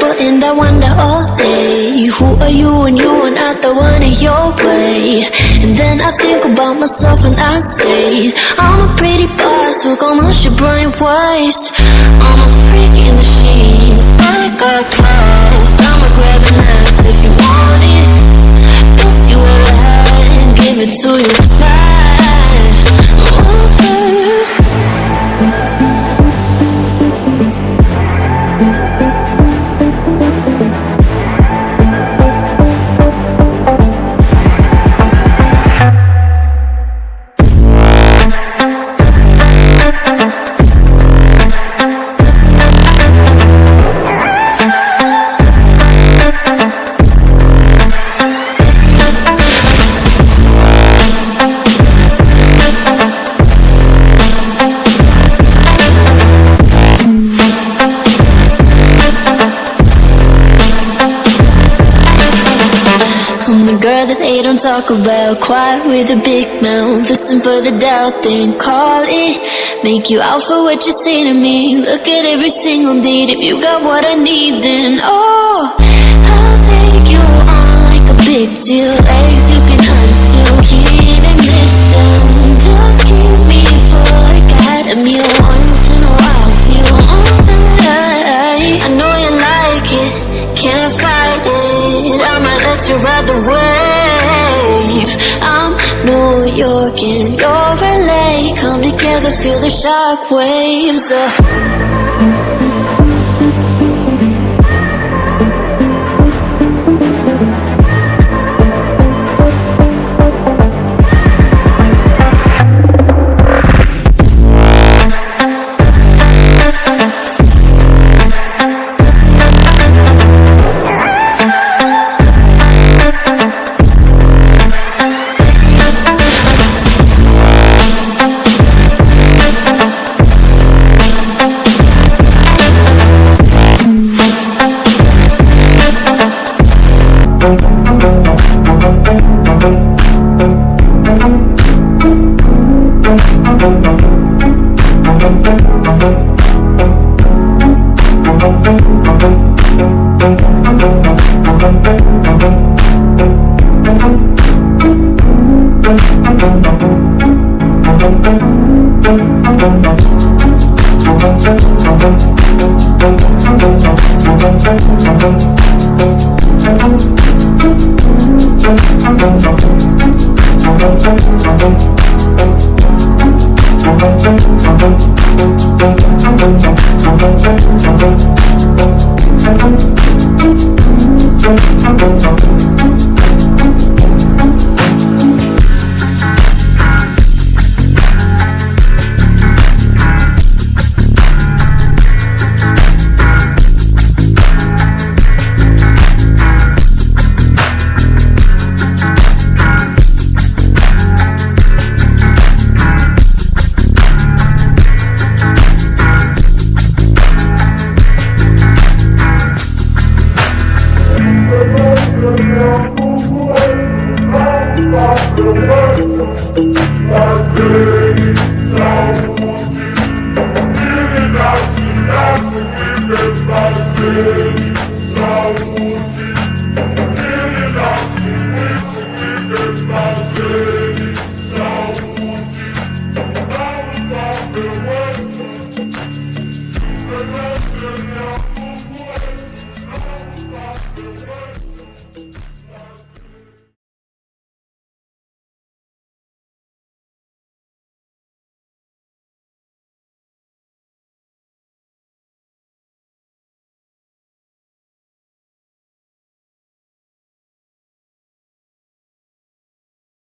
people and I wonder all day, who are you when you are not the one in your way? And then I think about myself and I stay. I'm a pretty boss with almost your brain waste. I'm a freak in the sheets, break our clothes. I'ma grab an ass if you want it. If you ever had, give it to you fast. I'm the girl that they don't talk about, quiet with a big mouth, listen for the doubt, then call it. Make you out for what you say to me, look at every single date. If you got what I need, then oh, I'll take you on like a big deal. Legs you can unseal, keen admission. Just keep me forgot a meal once in a while. Feel alright, I know you like it, can't fight it. I might let you ride the wave. I'm New York and you're LA, come together, feel the shock waves. Now